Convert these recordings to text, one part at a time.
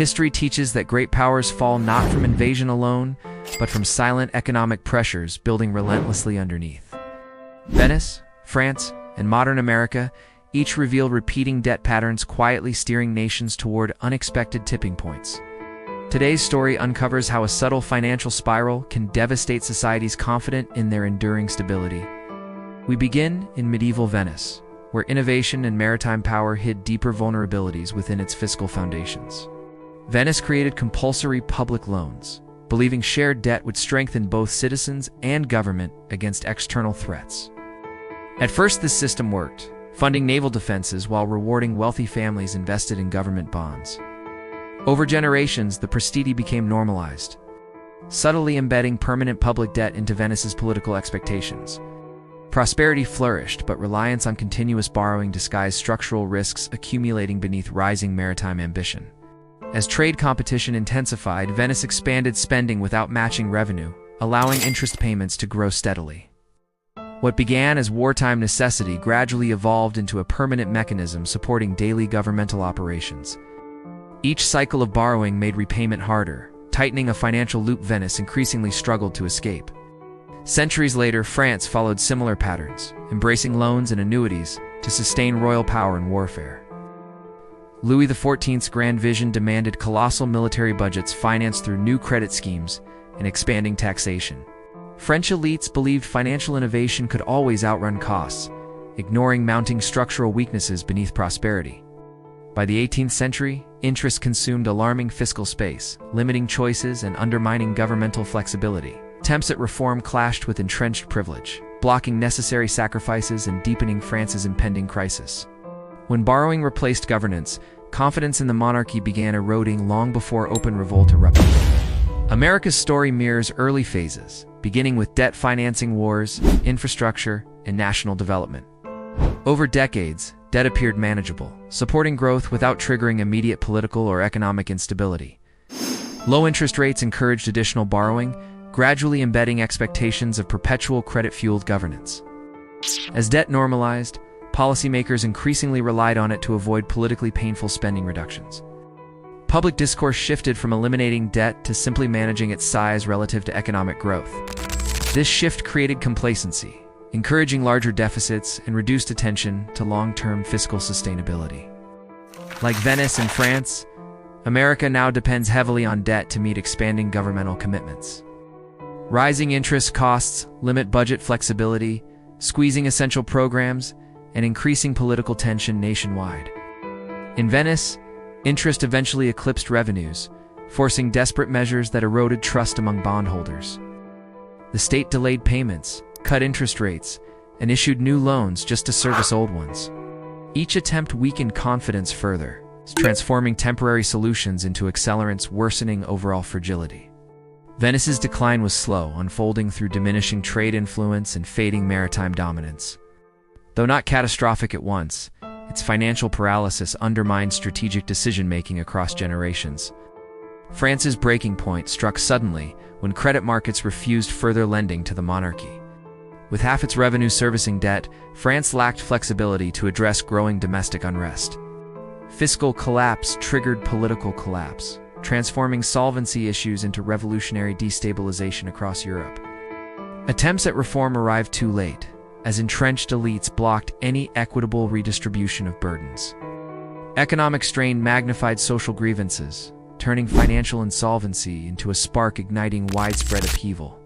History teaches that great powers fall not from invasion alone, but from silent economic pressures building relentlessly underneath. Venice, France, and modern America each reveal repeating debt patterns quietly steering nations toward unexpected tipping points. Today's story uncovers how a subtle financial spiral can devastate societies confident in their enduring stability. We begin in medieval Venice, where innovation and maritime power hid deeper vulnerabilities within its fiscal foundations. Venice created compulsory public loans, believing shared debt would strengthen both citizens and government against external threats. At first, this system worked, funding naval defenses while rewarding wealthy families invested in government bonds. Over generations, the prestiti became normalized, subtly embedding permanent public debt into Venice's political expectations. Prosperity flourished, but reliance on continuous borrowing disguised structural risks accumulating beneath rising maritime ambition. As trade competition intensified, Venice expanded spending without matching revenue, allowing interest payments to grow steadily. What began as wartime necessity gradually evolved into a permanent mechanism supporting daily governmental operations. Each cycle of borrowing made repayment harder, tightening a financial loop Venice increasingly struggled to escape. Centuries later, France followed similar patterns, embracing loans and annuities to sustain royal power in warfare. Louis XIV's grand vision demanded colossal military budgets financed through new credit schemes and expanding taxation. French elites believed financial innovation could always outrun costs, ignoring mounting structural weaknesses beneath prosperity. By the 18th century, interest consumed alarming fiscal space, limiting choices and undermining governmental flexibility. Attempts at reform clashed with entrenched privilege, blocking necessary sacrifices and deepening France's impending crisis. When borrowing replaced governance, confidence in the monarchy began eroding long before open revolt erupted. America's story mirrors early phases, beginning with debt financing wars, infrastructure, and national development. Over decades, debt appeared manageable, supporting growth without triggering immediate political or economic instability. Low interest rates encouraged additional borrowing, gradually embedding expectations of perpetual credit-fueled governance. As debt normalized, policymakers increasingly relied on it to avoid politically painful spending reductions. Public discourse shifted from eliminating debt to simply managing its size relative to economic growth. This shift created complacency, encouraging larger deficits and reduced attention to long-term fiscal sustainability. Like Venice and France, America now depends heavily on debt to meet expanding governmental commitments. Rising interest costs limit budget flexibility, squeezing essential programs, and increasing political tension nationwide. In Venice, interest eventually eclipsed revenues, forcing desperate measures that eroded trust among bondholders. The state delayed payments, cut interest rates, and issued new loans just to service old ones. Each attempt weakened confidence further, transforming temporary solutions into accelerants worsening overall fragility. Venice's decline was slow, unfolding through diminishing trade influence and fading maritime dominance. Though not catastrophic at once, its financial paralysis undermined strategic decision-making across generations. France's breaking point struck suddenly when credit markets refused further lending to the monarchy. With half its revenue servicing debt, France lacked flexibility to address growing domestic unrest. Fiscal collapse triggered political collapse, transforming solvency issues into revolutionary destabilization across Europe. Attempts at reform arrived too late, as entrenched elites blocked any equitable redistribution of burdens. Economic strain magnified social grievances, turning financial insolvency into a spark igniting widespread upheaval.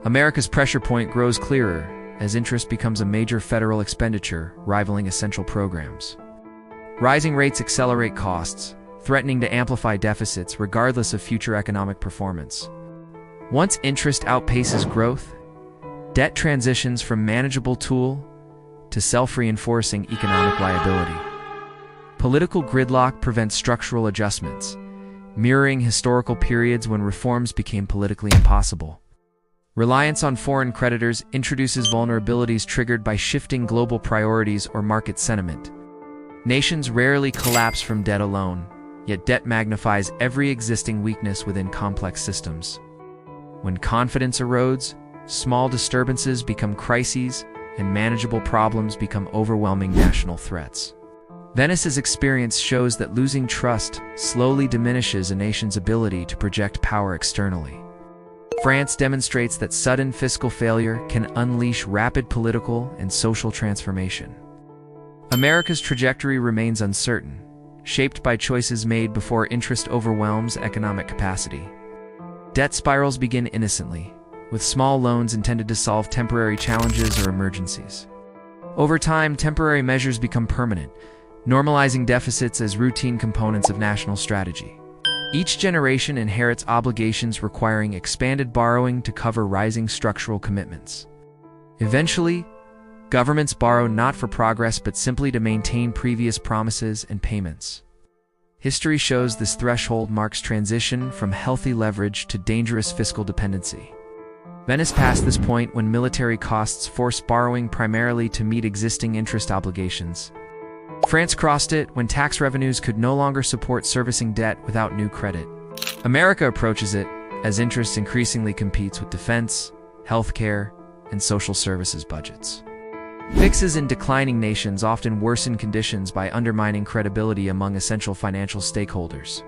America's pressure point grows clearer as interest becomes a major federal expenditure, rivaling essential programs. Rising rates accelerate costs, threatening to amplify deficits regardless of future economic performance. Once interest outpaces growth, debt transitions from manageable tool to self-reinforcing economic liability. Political gridlock prevents structural adjustments, mirroring historical periods when reforms became politically impossible. Reliance on foreign creditors introduces vulnerabilities triggered by shifting global priorities or market sentiment. Nations rarely collapse from debt alone, yet debt magnifies every existing weakness within complex systems. When confidence erodes, small disturbances become crises, and manageable problems become overwhelming national threats. Venice's experience shows that losing trust slowly diminishes a nation's ability to project power externally. France demonstrates that sudden fiscal failure can unleash rapid political and social transformation. America's trajectory remains uncertain, shaped by choices made before interest overwhelms economic capacity. Debt spirals begin innocently, with small loans intended to solve temporary challenges or emergencies. Over time, temporary measures become permanent, normalizing deficits as routine components of national strategy. Each generation inherits obligations requiring expanded borrowing to cover rising structural commitments. Eventually, governments borrow not for progress but simply to maintain previous promises and payments. History shows this threshold marks transition from healthy leverage to dangerous fiscal dependency. Venice passed this point when military costs forced borrowing primarily to meet existing interest obligations. France crossed it when tax revenues could no longer support servicing debt without new credit. America approaches it as interest increasingly competes with defense, healthcare, and social services budgets. Fixes in declining nations often worsen conditions by undermining credibility among essential financial stakeholders.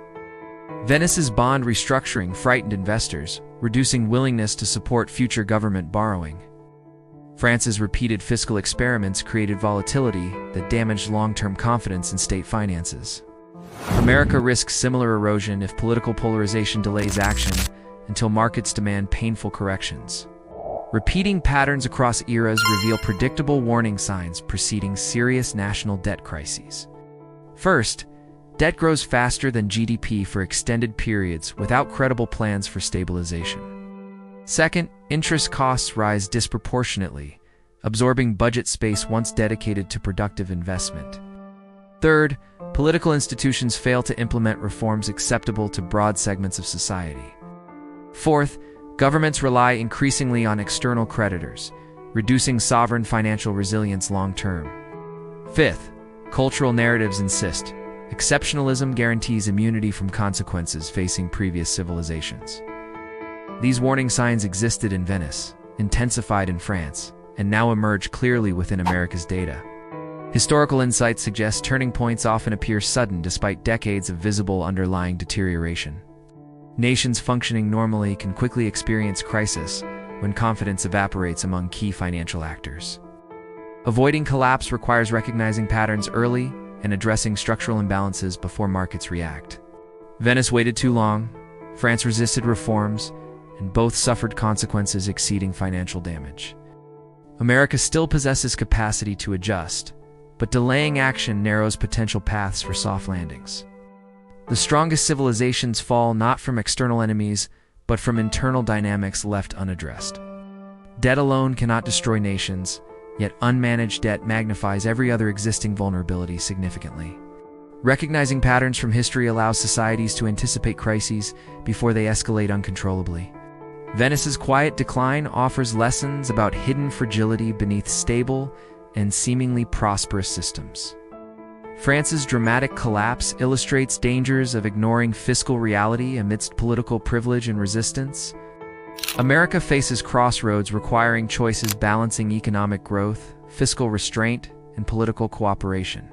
Venice's bond restructuring frightened investors, reducing willingness to support future government borrowing. France's repeated fiscal experiments created volatility that damaged long-term confidence in state finances. America risks similar erosion if political polarization delays action until markets demand painful corrections. Repeating patterns across eras reveal predictable warning signs preceding serious national debt crises. First, debt grows faster than GDP for extended periods without credible plans for stabilization. Second, interest costs rise disproportionately, absorbing budget space once dedicated to productive investment. Third, political institutions fail to implement reforms acceptable to broad segments of society. Fourth, governments rely increasingly on external creditors, reducing sovereign financial resilience long-term. Fifth, cultural narratives insist. Exceptionalism guarantees immunity from consequences facing previous civilizations. These warning signs existed in Venice, intensified in France, and now emerge clearly within America's data. Historical insights suggest turning points often appear sudden despite decades of visible underlying deterioration. Nations functioning normally can quickly experience crisis when confidence evaporates among key financial actors. Avoiding collapse requires recognizing patterns early and addressing structural imbalances before markets react. Venice waited too long, France resisted reforms, and both suffered consequences exceeding financial damage. America still possesses capacity to adjust, but delaying action narrows potential paths for soft landings. The strongest civilizations fall not from external enemies, but from internal dynamics left unaddressed. Debt alone cannot destroy nations, yet unmanaged debt magnifies every other existing vulnerability significantly. Recognizing patterns from history allows societies to anticipate crises before they escalate uncontrollably. Venice's quiet decline offers lessons about hidden fragility beneath stable and seemingly prosperous systems. France's dramatic collapse illustrates dangers of ignoring fiscal reality amidst political privilege and resistance. America faces crossroads requiring choices balancing economic growth, fiscal restraint, and political cooperation.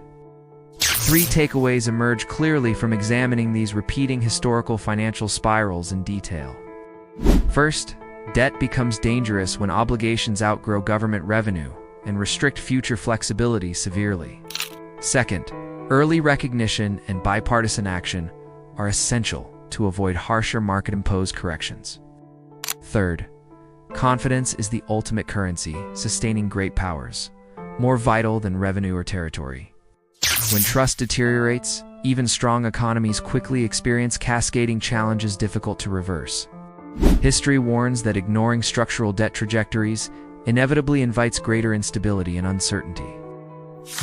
Three takeaways emerge clearly from examining these repeating historical financial spirals in detail. First, debt becomes dangerous when obligations outgrow government revenue and restrict future flexibility severely. Second, early recognition and bipartisan action are essential to avoid harsher market-imposed corrections. Third, confidence is the ultimate currency, sustaining great powers, more vital than revenue or territory. When trust deteriorates, even strong economies quickly experience cascading challenges difficult to reverse. History warns that ignoring structural debt trajectories inevitably invites greater instability and uncertainty.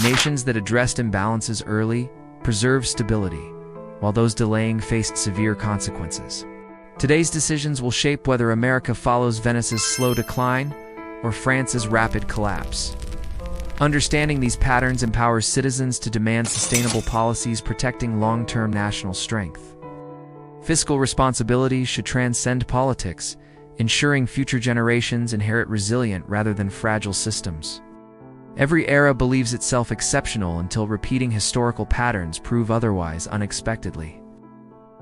Nations that addressed imbalances early preserved stability, while those delaying faced severe consequences. Today's decisions will shape whether America follows Venice's slow decline or France's rapid collapse. Understanding these patterns empowers citizens to demand sustainable policies protecting long-term national strength. Fiscal responsibility should transcend politics, ensuring future generations inherit resilient rather than fragile systems. Every era believes itself exceptional until repeating historical patterns prove otherwise unexpectedly.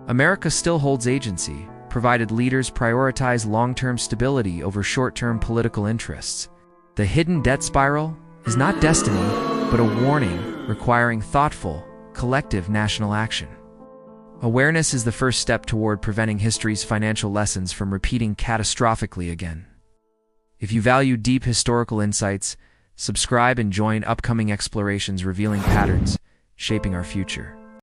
America still holds agency, provided leaders prioritize long-term stability over short-term political interests. The hidden debt spiral is not destiny, but a warning requiring thoughtful, collective national action. Awareness is the first step toward preventing history's financial lessons from repeating catastrophically again. If you value deep historical insights, subscribe and join upcoming explorations revealing patterns shaping our future.